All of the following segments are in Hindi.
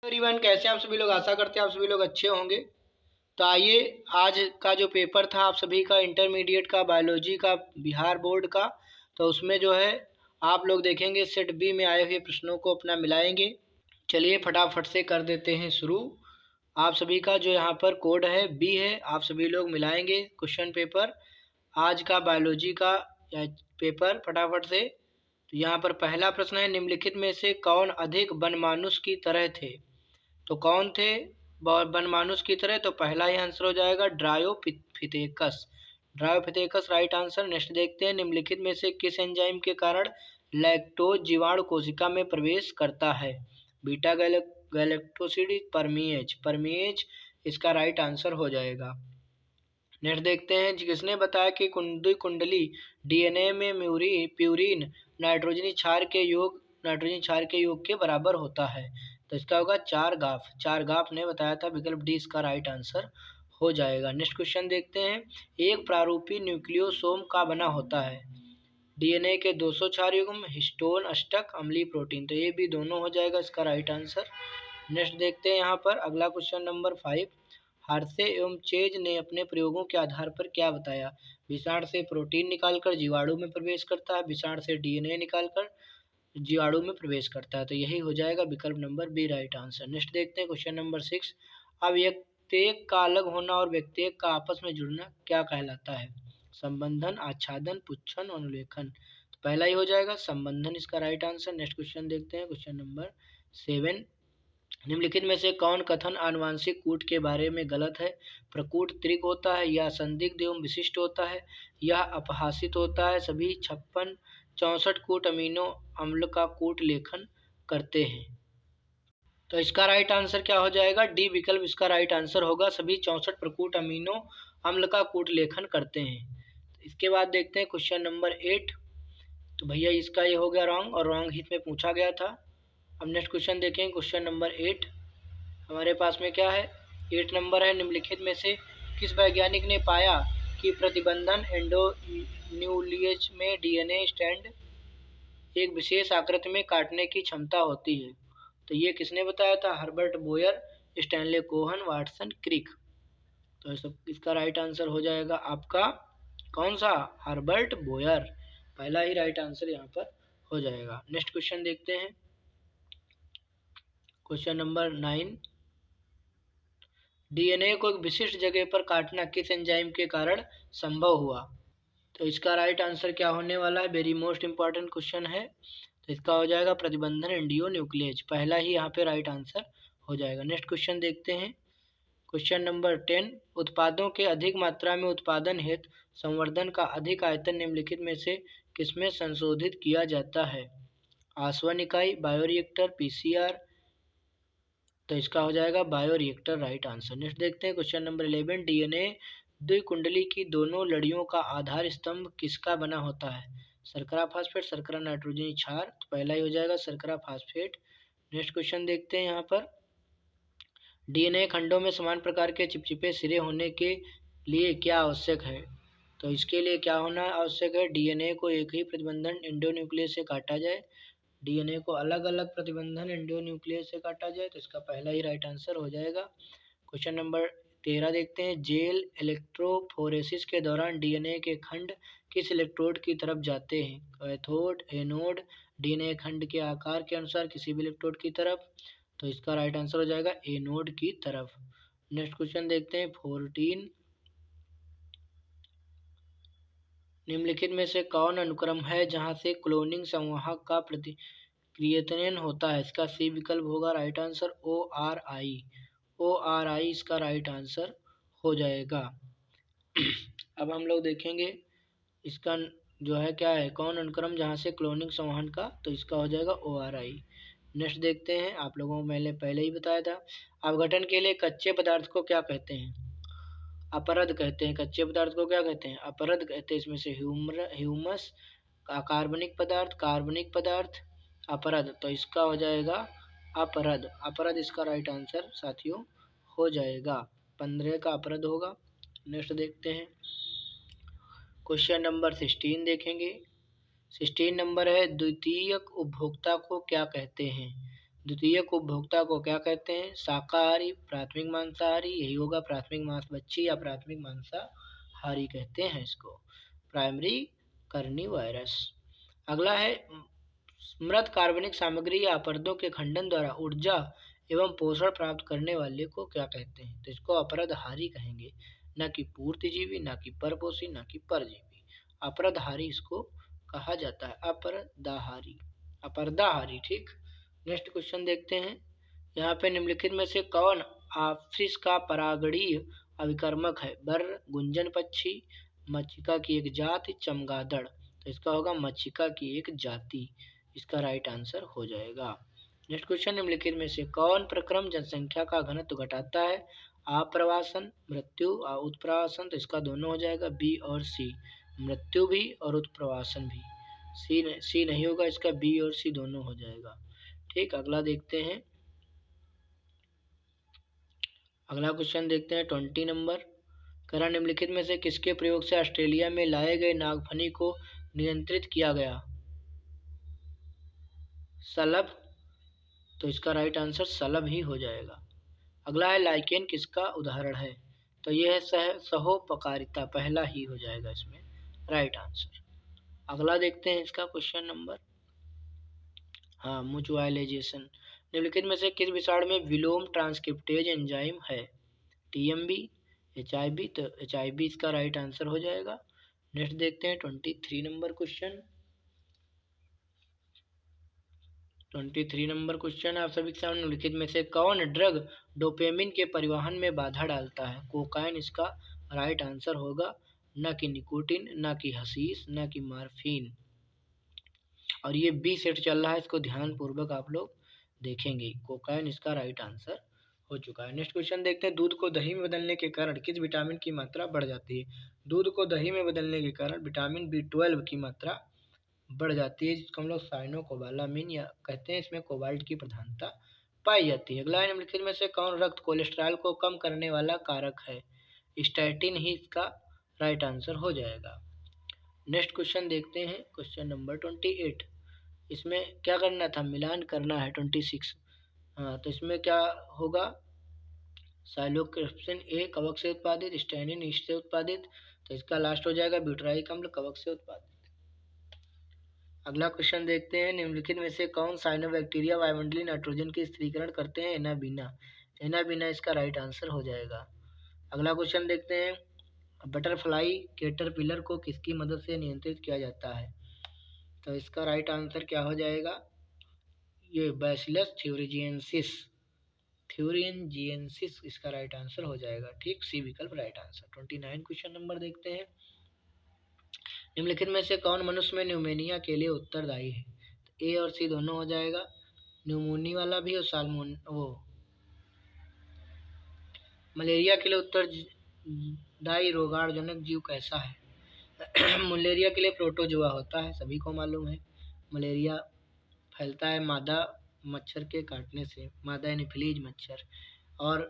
एवरीवन, कैसे हैं आप सभी लोग। आशा करते हैं आप सभी लोग अच्छे होंगे। तो आइए, आज का जो पेपर था आप सभी का इंटरमीडिएट का बायोलॉजी का बिहार बोर्ड का, तो उसमें जो है आप लोग देखेंगे सेट बी में आए हुए प्रश्नों को अपना मिलाएंगे। चलिए फटाफट से कर देते हैं शुरू। आप सभी का जो यहाँ पर कोड है बी है, आप सभी लोग मिलाएंगे क्वेश्चन पेपर आज का बायोलॉजी का या पेपर फटाफट से। तो यहाँ पर पहला प्रश्न है, निम्नलिखित में से कौन अधिक वनमानुष की तरह थे। तो कौन थे वनमानुष की तरह, तो पहला ही आंसर हो जाएगा ड्रायोफिथेकस। ड्रायोफिथेकस राइट आंसर। नेक्स्ट देखते हैं, निम्नलिखित में से किस एंजाइम के कारण लैक्टोज जीवाणु कोशिका में प्रवेश करता है। बीटा गैलेक्टोसिड परमीएज। परमीएज इसका राइट आंसर हो जाएगा। नेक्स्ट देखते हैं, किसने बताया कि कुंडली डीएनए में प्यूरिन नाइट्रोजनी क्षार के योग के बराबर होता है। तो इसका होगा चार गाफ ने बताया था। विकल्प डी इसका राइट आंसर हो जाएगा। नेक्स्ट क्वेश्चन देखते हैं, एक प्रारूपी न्यूक्लियोसोम का बना होता है। डीएनए के 200 क्षार युग्म, हिस्टोन अष्टक, अम्लीय प्रोटीन। तो ये भी दोनों हो जाएगा इसका राइट आंसर। नेक्स्ट देखते हैं यहाँ पर अगला क्वेश्चन नंबर 5। हार्से एवं चेज ने अपने प्रयोगों के आधार पर क्या बताया। विषाण से प्रोटीन निकालकर जीवाणु में प्रवेश करता है, विषाण से डीएनए निकालकर जीवाणु में प्रवेश करता है। तो यही हो जाएगा विकल्प number B right answer. Next देखते हैं क्वेश्चन नंबर 6। अब व्यक्तिक का अलग होना और व्यक्तिक का आपस में जुड़ना क्या कहलाता है। संबंधन, आच्छादन, पुच्छन, अनुलेखन। तो पहला ही हो जाएगा संबंधन इसका राइट आंसर। नेक्स्ट क्वेश्चन देखते हैं क्वेश्चन नंबर 7। निम्नलिखित में से कौन कथन आनुवांशिक कूट के बारे में गलत है। प्रकूट त्रिक होता है, यह संदिग्ध एवं विशिष्ट होता है, यह अपहासित होता है, सभी 64 कूट अमीनो अम्ल का कूट लेखन करते हैं। तो इसका राइट आंसर क्या हो जाएगा, डी विकल्प इसका राइट आंसर होगा। सभी 64 प्रकूट अमीनो अम्ल का कूट लेखन करते हैं। इसके बाद देखते हैं क्वेश्चन नंबर 8। तो भैया इसका ये हो गया रॉन्ग, और रॉन्ग हित में पूछा गया था। अब नेक्स्ट क्वेश्चन देखें क्वेश्चन नंबर 8। हमारे पास में क्या है, 8 नंबर है, निम्नलिखित में से किस वैज्ञानिक ने पाया कि प्रतिबंधन एंडोन्यूक्लियस में डीएनए स्ट्रैंड एक विशेष आकृति में काटने की क्षमता होती है। तो ये किसने बताया था, Herbert Boyer, Stanley Cohen, Watson, Crick. तो इसका राइट आंसर हो जाएगा आपका कौन सा, हर्बर्ट बोयर। पहला ही राइट आंसर यहाँ पर हो जाएगा। नेक्स्ट क्वेश्चन देखते हैं क्वेश्चन नंबर 9। डीएनए को एक विशिष्ट जगह पर काटना किस एंजाइम के कारण संभव हुआ। तो इसका राइट आंसर क्या होने वाला है, वेरी मोस्ट इंपॉर्टेंट क्वेश्चन है। तो इसका हो जाएगा प्रतिबंधन एंडोन्यूक्लियस। पहला ही यहाँ पे राइट आंसर हो जाएगा। नेक्स्ट क्वेश्चन देखते हैं क्वेश्चन नंबर 10। उत्पादों के अधिक मात्रा में उत्पादन हेतु संवर्धन का अधिक आयतन निम्नलिखित में से किसमें संशोधित किया जाता है। आसवन इकाई, बायोरिएक्टर, पीसीआर। तो इसका हो जाएगा बायोरिएक्टर राइट आंसर। नेक्स्ट देखते हैं क्वेश्चन नंबर 11। डीएनए द्विकुंडली की दोनों लड़ियों का आधार स्तंभ किसका बना होता है। शर्करा फास्फेट, शर्करा नाइट्रोजनी क्षार। तो पहला ही हो जाएगा शर्करा फास्फेट। नेक्स्ट क्वेश्चन देखते हैं यहाँ पर, डीएनए खंडों में समान प्रकार के चिपचिपे सिरे होने के लिए क्या आवश्यक है। तो इसके लिए क्या होना आवश्यक है, डीएनए को एक ही प्रतिबंधन एंडोन्यूक्लियस से काटा जाए, डीएनए को अलग अलग प्रतिबंधन एंडोन्यूक्लियस से काटा जाए। तो इसका पहला ही राइट आंसर हो जाएगा। क्वेश्चन नंबर 13 देखते हैं, जेल इलेक्ट्रोफोरेसिस के दौरान डीएनए के खंड किस इलेक्ट्रोड की तरफ जाते हैं। कैथोड, एनोड, डीएनए खंड के आकार के अनुसार किसी भी इलेक्ट्रोड की तरफ। तो इसका राइट आंसर हो जाएगा एनोड की तरफ। नेक्स्ट क्वेश्चन देखते हैं 14। निम्नलिखित में से कौन अनुक्रम है जहां से क्लोनिंग संवाहक का प्रतिक्रियन होता है। इसका सी विकल्प होगा right answer, O R I इसका राइट आंसर हो जाएगा। अब हम लोग देखेंगे इसका जो है क्या है, कौन अनुक्रम जहां से क्लोनिंग संवहन का। तो इसका हो जाएगा ओ आर आई। नेक्स्ट देखते हैं, आप लोगों को मैंने पहले ही बताया था, अपघटन के लिए कच्चे पदार्थ को क्या कहते हैं। अपरद कहते हैं। कच्चे पदार्थ को क्या कहते हैं, अपरद कहते हैं। इसमें से ह्यूमस, कार्बनिक पदार्थ, अपरद। तो इसका हो जाएगा अपरद। अपरद इसका राइट आंसर साथियों हो जाएगा। 15 का अपरद होगा। नेक्स्ट देखते हैं क्वेश्चन नंबर 16 देखेंगे। 16 नंबर है, द्वितीयक उपभोक्ता को क्या कहते हैं। द्वितीयक उपभोक्ता को क्या कहते हैं? शाकाहारी, प्राथमिक मांसाहारी, यही होगा प्राथमिक मांसभक्षी या प्राथमिक मांसाहारी कहते हैं इसको। Primary carnivorous. अगला है मृत कार्बनिक सामग्री या अपरदों के खंडन द्वारा ऊर्जा एवं पोषण प्राप्त करने वाले को क्या कहते हैं? तो इसको अपरदहारी कहेंगे, न कि पूर्तिजीवी, न कि परपोषी, न कि परजीवी। अपरदहारी इसको कहा जाता है, अपरदाहारी, अपरदाहारी। ठीक। नेक्स्ट क्वेश्चन देखते हैं। यहाँ पे निम्नलिखित में से कौन आफिस का परागणीय अभिकर्मक है? बर, गुंजन पक्षी, मच्छिका की एक जाति, चमगादड़। तो इसका होगा मच्छिका की एक जाति, इसका राइट आंसर हो जाएगा। नेक्स्ट क्वेश्चन, निम्नलिखित में से कौन प्रक्रम जनसंख्या का घनत्व घटाता है? आप्रवासन, मृत्यु, उत्प्रवासन। तो इसका दोनों हो जाएगा, बी और सी, मृत्यु भी और उत्प्रवासन भी। सी नहीं होगा इसका, बी और सी दोनों हो जाएगा। ठीक। अगला देखते हैं, अगला क्वेश्चन देखते हैं 20 नंबर। कह रहा निम्नलिखित में से किसके प्रयोग से ऑस्ट्रेलिया में लाए गए नागफनी को नियंत्रित किया गया? सलब। तो इसका राइट आंसर सलब ही हो जाएगा। अगला है लाइकेन किसका उदाहरण है? तो यह है सहोपकारिता, पहला ही हो जाएगा इसमें राइट आंसर। अगला देखते हैं इसका क्वेश्चन नंबर, हाँ, म्यूचुअलाइजेशन। निम्नलिखित में से किस विषाणु में विलोम ट्रांसक्रिप्टेज एंजाइम है? TMV, HIV. तो एचआईबी इसका राइट आंसर हो जाएगा। नेक्स्ट देखते हैं 23 नंबर क्वेश्चन। 23 नंबर क्वेश्चन आप सभी के सामने, निम्नलिखित में से कौन ड्रग डोपामिन के परिवहन में बाधा डालता है? कोकाइन इसका राइट आंसर होगा, न कि निकोटीन, न कि हशीश, न कि मार्फिन। और ये बी सेट चल रहा है, इसको ध्यान पूर्वक आप लोग देखेंगे। कोकाइन इसका राइट आंसर हो चुका है। नेक्स्ट क्वेश्चन देखते हैं, दूध को दही में बदलने के कारण किस विटामिन की मात्रा बढ़ जाती है? दूध को दही में बदलने के कारण विटामिन B12 की मात्रा बढ़ जाती है, जिसको हम लोग साइनोकोबालामिन या कहते हैं। इसमें कोबाल्ट की प्रधानता पाई जाती है। अगला निम्नलिखित में से कौन रक्त कोलेस्ट्रॉल को कम करने वाला कारक है? स्टैटिन ही इसका राइट आंसर हो जाएगा। नेक्स्ट क्वेश्चन देखते हैं, क्वेश्चन नंबर 28। इसमें क्या करना था? मिलान करना है 26। हाँ, तो इसमें क्या होगा? साइलोक्रिप्सिन ए कवक से उत्पादित, स्टैनिन ईस्ट से उत्पादित। तो इसका लास्ट हो जाएगा ब्यूटराइक अम्ल, कवक से उत्पादित। अगला क्वेश्चन देखते हैं, निम्नलिखित में से कौन साइनोबैक्टीरिया वायुमंडलीय नाइट्रोजन की स्थिरीकरण करते हैं? एनाबीना, एनाबीना इसका राइट आंसर हो जाएगा। अगला क्वेश्चन देखते हैं, बटरफ्लाई कैटरपिलर को किसकी मदद से नियंत्रित किया जाता है? तो इसका राइट आंसर क्या हो जाएगा? ये बैसिलस थ्यूरिजिएंसिस, थ्यूरिजिएंसिस इसका राइट आंसर हो जाएगा। ठीक, सी विकल्प राइट आंसर। 29 क्वेश्चन नंबर देखते हैं, निम्नलिखित में से कौन मनुष्य में न्यूमोनिया के लिए उत्तरदायी है? तो ए और सी दोनों हो जाएगा, न्यूमोनी वाला भी और साल्मोन वो मलेरिया के लिए उत्तरदायी रोगाणुजनक जीव कैसा है? मलेरिया के लिए प्रोटोजोआ होता है, सभी को मालूम है। मलेरिया फैलता है मादा मच्छर के काटने से, मादा एनोफिलीज मच्छर, और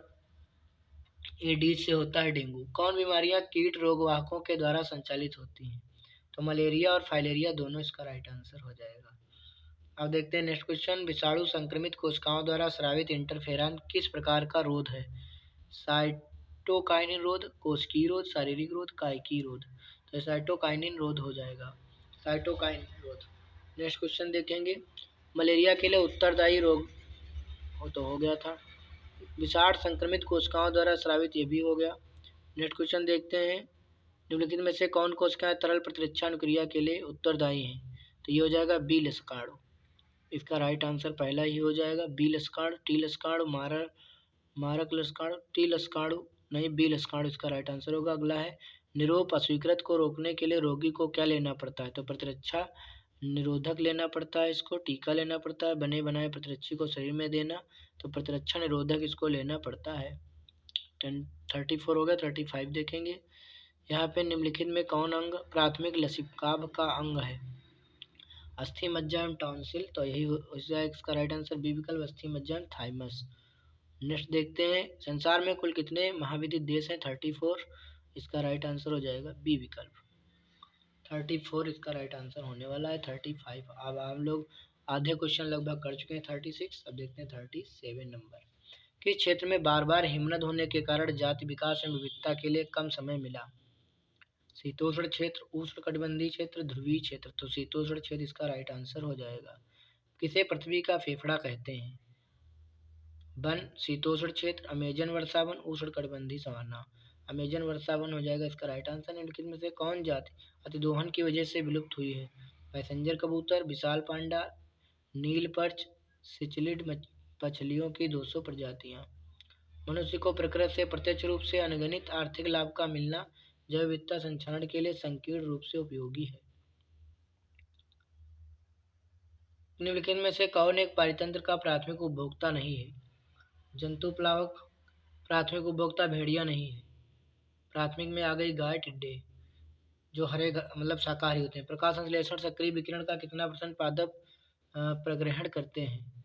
एडीज से होता है डेंगू। कौन बीमारियां कीट रोगवाहकों के द्वारा संचालित होती हैं? तो मलेरिया और फाइलेरिया दोनों इसका राइट आंसर हो जाएगा। अब देखते हैं नेक्स्ट क्वेश्चन, विषाणु संक्रमित कोशिकाओं द्वारा स्रावित इंटरफेरॉन किस प्रकार का रोध है? साइटोकाइनिन रोध, कोशिकीय रोध, शारीरिक रोध, कायिकीय रोध। तो साइटोकाइनिन रोध हो जाएगा, साइटोकाइनिन रोध। नेक्स्ट क्वेश्चन देखेंगे, मलेरिया के लिए उत्तरदायी रोग तो हो गया था, विषाणु संक्रमित कोशिकाओं द्वारा स्रावित ये भी हो गया। नेक्स्ट क्वेश्चन देखते हैं, निम्नलिखित में से कौन कोशिकाएं तरल प्रतिरक्षा अनुक्रिया के लिए उत्तरदायी हैं? तो ये हो जाएगा बी लस्कार्डो, इसका राइट आंसर पहला ही हो जाएगा, बी लस्कार्डो, टी लस्कार्डो, मारक लस्कार्डो, टी लस्कार्डो नहीं, बी लस्कार्डो इसका राइट आंसर होगा। अगला है, निरोग अस्वीकृत को रोकने के लिए रोगी को क्या लेना पड़ता है? तो प्रतिरक्षा निरोधक लेना पड़ता है, इसको टीका लेना पड़ता है, बने बनाए प्रतिरक्षी को शरीर में देना, तो प्रतिरक्षा निरोधक इसको लेना पड़ता है। 34 हो गया। 35 देखेंगे, यहाँ पे निम्नलिखित में कौन अंग प्राथमिक लसिकाभ का अंग है? अस्थि मज्जा एवं टॉन्सिल। तो यही हो जाएगा इसका राइट आंसर, बी विकल्प, अस्थि मज्जा एवं थाइमस। नेक्स्ट देखते हैं, संसार में कुल कितने महाविद्युत देश हैं? 34, इसका राइट आंसर हो जाएगा बी विकल्प, 34 इसका राइट आंसर होने वाला है। 35 अब हम लोग आधे क्वेश्चन लगभग कर चुके हैं 36। अब देखते हैं 37 नंबर। किस क्षेत्र में बार बार हिमनद होने के कारण जाति विकास एवं विविधता के लिए कम समय मिला? शीतोष्ण क्षेत्र, उष्णकटिबंधीय क्षेत्र, ध्रुवीय क्षेत्र। तो शीतोष्ण क्षेत्र इसका राइट आंसर हो जाएगा। किसे पृथ्वी का फेफड़ा कहते हैं? वन, शीतोष्ण क्षेत्र, अमेजन वर्षावन, उष्णकटिबंधीय सवाना। अमेजन वर्षावन हो जाएगा इसका राइट आंसर। निम्नलिखित में से कौन जाति अतिदोहन की वजह से विलुप्त हुई है? पैसेंजर कबूतर, विशाल पांडा, नील पर्च, सिचिलिड मछलियों की 200 प्रजातियां। मनुष्य को प्रकृति से प्रत्यक्ष रूप से अनगिनत आर्थिक लाभ का मिलना जैव विविधता संरक्षण के लिए संकीर्ण रूप से उपयोगी है। निम्नलिखित में से कौन एक पारितंत्र का प्राथमिक उपभोक्ता नहीं है? जंतु प्लावक प्राथमिक उपभोक्ता भेड़िया नहीं है। प्राथमिक में आ गई गाय, टिड्डे जो हरे मतलब शाकाहारी होते हैं। प्रकाश संश्लेषण सक्रिय विकिरण का कितना % पादप प्रग्रहण करते हैं?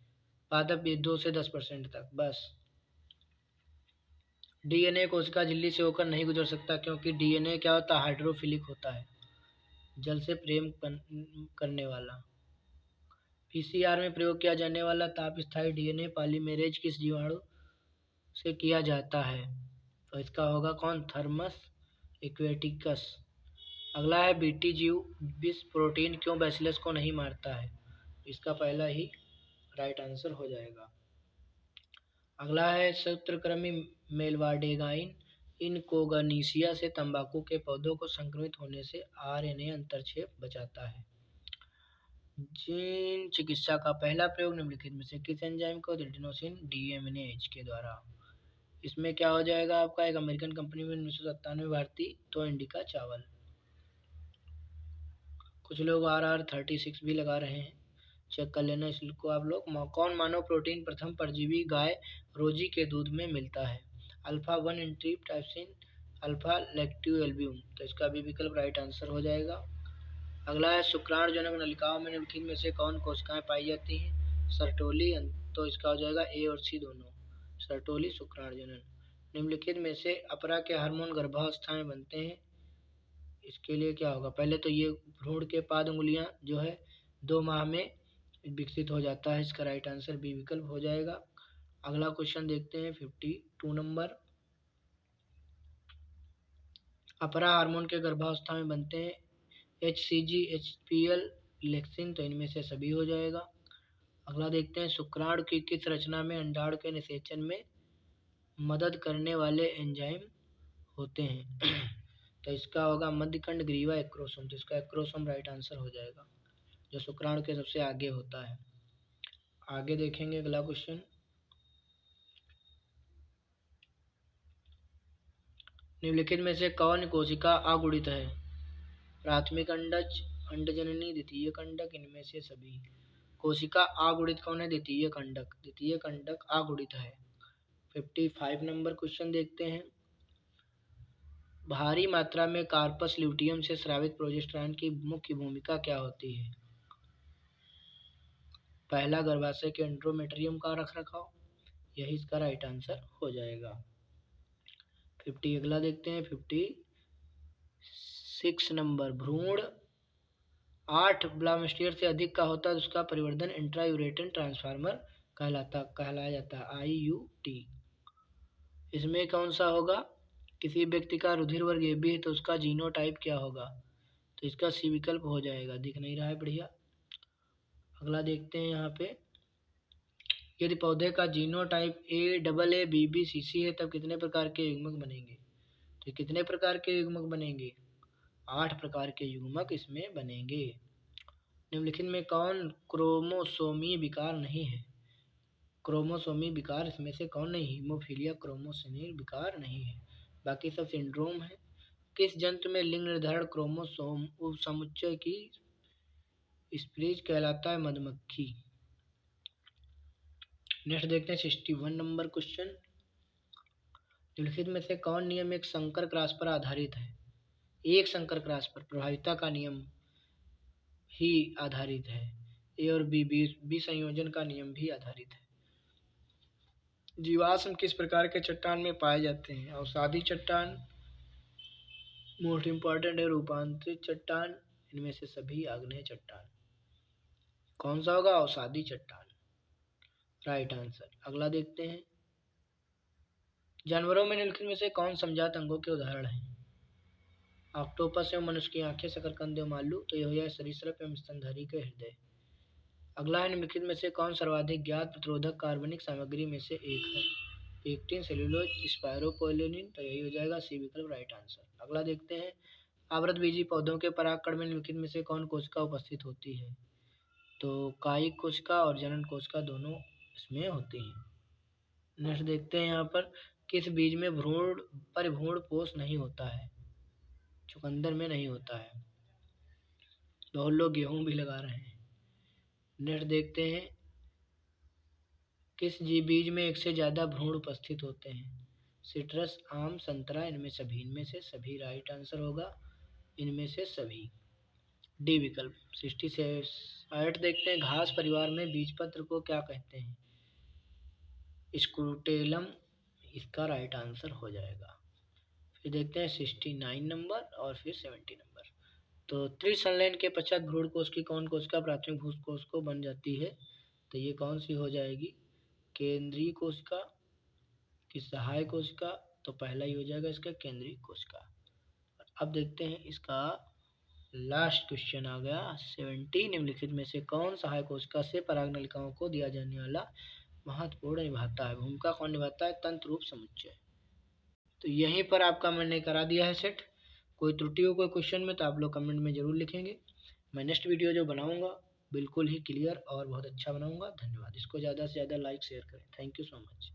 पादप भी 2 से 10% तक बस। डीएनए कोशिका झिल्ली से होकर नहीं गुजर सकता क्योंकि डीएनए क्या होता है? हाइड्रोफिलिक होता है, जल से प्रेम करने वाला। पीसीआर में प्रयोग किया जाने वाला ताप स्थायी डीएनए पॉलीमेरेज किस जीवाणु से किया जाता है? तो इसका होगा कौन? Thermus aquaticus. अगला है बीटी जीव विष प्रोटीन क्यों बैसिलस को नहीं मारता है? इसका पहला ही राइट आंसर हो जाएगा। अगला है सूत्रकृमि मेलवाडेगाइन इनकोगनीसिया से तंबाकू के पौधों को संक्रमित होने से आरएनए अंतरक्षेप बचाता है। जीन चिकित्सा का पहला प्रयोग निम्नलिखित में से किस एंजाइम को? एडेनोसिन डीएमिनेज के द्वारा। इसमें क्या हो जाएगा आपका? एक अमेरिकन कंपनी में 1997 भारतीय, तो इंडिका चावल। कुछ लोग RR36 भी लगा रहे हैं, चेक कर लेना इसको आप लोग। कौन मानव प्रोटीन प्रथम परजीवी गाय रोजी के दूध में मिलता है? Alpha 1 antitrypsin, alpha lactalbumin. तो इसका भी विकल्प राइट आंसर हो जाएगा। अगला है शुक्राणुजनक नलिकाओं में निम्नलिखित में से कौन कोशिकाएं पाई जाती हैं? सर्टोली। तो इसका हो जाएगा ए और सी दोनों, सर्टोली शुक्राणुजनन। निम्नलिखित में से अपरा के हार्मोन गर्भावस्था में बनते हैं? इसके लिए क्या होगा? पहले तो ये भ्रूण के पाद उंगलियां जो है 2 माह में विकसित हो जाता है। इसका राइट आंसर बी विकल्प हो जाएगा। अगला क्वेश्चन देखते हैं 52 नंबर। अपरा हार्मोन के गर्भावस्था में बनते हैं? HCG, HPL, लेक्सिन। तो इनमें से सभी हो जाएगा। अगला देखते हैं शुक्राणु की किस रचना में अंडाणु के निषेचन में मदद करने वाले एंजाइम होते हैं? तो इसका होगा मध्यकंड ग्रीवा एक्रोसोम। तो इसका एक्रोसोम राइट आंसर हो जाएगा, जो शुक्राणु के सबसे आगे होता है। आगे देखेंगे अगला क्वेश्चन। निम्नलिखित में से कौन कोशिका अगुणित है? प्राथमिक अंडज, अंडजननी, द्वितीय कंडक। इनमें से सभी। कोशिका अगुणित कौन है? द्वितीय कंडक। द्वितीय कंडक अगुणित है। 55 नंबर क्वेश्चन देखते हैं। भारी मात्रा में कार्पस ल्यूटियम से स्रावित प्रोजेस्टेरॉन की मुख्य भूमिका क्या होती है? पहला, गर्भाशय के एंडोमेट्रियम का रखरखाव। यही इसका राइट आंसर हो जाएगा। 50 अगला देखते हैं 56 नंबर। भ्रूण 8 ब्लास्टोमेर से अधिक का होता है, उसका परिवर्धन इंट्रायूरेटन ट्रांसफार्मर कहलाया जाता है, IUT। इसमें कौन सा होगा? किसी व्यक्ति का रुधिर वर्ग AB है तो उसका जीनोटाइप क्या होगा? तो इसका सी विकल्प हो जाएगा। दिख नहीं रहा है? बढ़िया। अगला देखते हैं यहाँ पे, यदि पौधे का जीनोटाइप AAABBCC है तब कितने प्रकार के युग्मक बनेंगे? तो कितने प्रकार के युग्मक बनेंगे? 8 प्रकार के युग्मक इसमें बनेंगे। निम्नलिखित में कौन क्रोमोसोमी विकार नहीं है? क्रोमोसोमी विकार इसमें से कौन नहीं? हीमोफीलिया क्रोमोसोमी विकार नहीं है, बाकी सब सिंड्रोम है। किस जंतु में लिंग निर्धारण क्रोमोसोम उपसमुच्चय की स्पीशीज कहलाता है? मधुमक्खी। नेक्स्ट देखते हैं 61 नंबर क्वेश्चन। निम्नलिखित में से कौन नियम एक संकर क्रॉस पर आधारित है? एक संकर क्रॉस पर प्रभाविता का नियम ही आधारित है। ए और बी संयोजन का नियम भी आधारित है। जीवाश्म किस प्रकार के चट्टान में पाए जाते हैं? अवसादी चट्टान, मोस्ट इंपॉर्टेंट है रूपांतरित चट्टान। इनमें से सभी आग्नेय चट्टान। कौन सा होगा? अवसादी चट्टान, राइट आंसर। अगला देखते हैं, जानवरों में निम्नलिखित में से कौन समजात अंगों के उदाहरण हैं? ऑक्टोपस एवं मनुष्य की आंखें, शकरकंद एवं आलू, तो यह हो जाए सरीसृप एवं स्तनधारी के हृदय। अगला है, निम्नलिखित में से कौन सर्वाधिक ज्ञात प्रतिरोधक कार्बनिक सामग्री में से एक है? पेक्टिन, सेल्यूलोज, स्पायरोपोलिन, तो यही हो जाएगा सी विकल्प, राइट आंसर। अगला देखते हैं, आवृतबीजी पौधों के परागकण में निम्नलिखित में से कौन कोशिका उपस्थित होती है? तो कायिक कोशिका और जनन कोशिका दोनों इसमें होती हैं। नेक्स्ट देखते हैं, यहाँ पर किस बीज में भ्रूण परिभ्रूण पोष नहीं होता है? चुकंदर में नहीं होता है। बहुत लोग गेहूं भी लगा रहे हैं। नेक्स्ट देखते हैं, किस बीज में एक से ज़्यादा भ्रूण उपस्थित होते हैं? सिट्रस, आम, संतरा, इनमें सभी। इनमें से सभी राइट आंसर होगा, इनमें से सभी, डी विकल्प। 68 देखते हैं, घास परिवार में बीजपत्र को क्या कहते हैं? स्क्रूटेलम, इसका राइट आंसर हो जाएगा। फिर देखते हैं 69 नंबर और फिर 70 नंबर। तो त्रिसंलयन के पश्चात भ्रूण कोश की कौन कोशिका प्राथमिक भ्रूण कोश को बन जाती है? तो ये कौन सी हो जाएगी? केंद्रीय कोशिका कि सहाय कोशिका? तो पहला ही हो जाएगा इसका, केंद्रीय कोशिका। अब देखते हैं इसका लास्ट क्वेश्चन आ गया 70, निम्नलिखित में से कौन सहाय कोशिका से पराग नलिकाओं को दिया जाने वाला महत्वपूर्ण निभाता है? भूमिका कौन निभाता है? तंत्र रूप समुच्चय। तो यहीं पर आपका मैंने करा दिया है सेट। कोई त्रुटि हो कोई क्वेश्चन में तो आप लोग कमेंट में ज़रूर लिखेंगे। मैं नेक्स्ट वीडियो जो बनाऊंगा बिल्कुल ही क्लियर और बहुत अच्छा बनाऊंगा। धन्यवाद। इसको ज़्यादा से ज़्यादा लाइक शेयर करें। Thank you so much.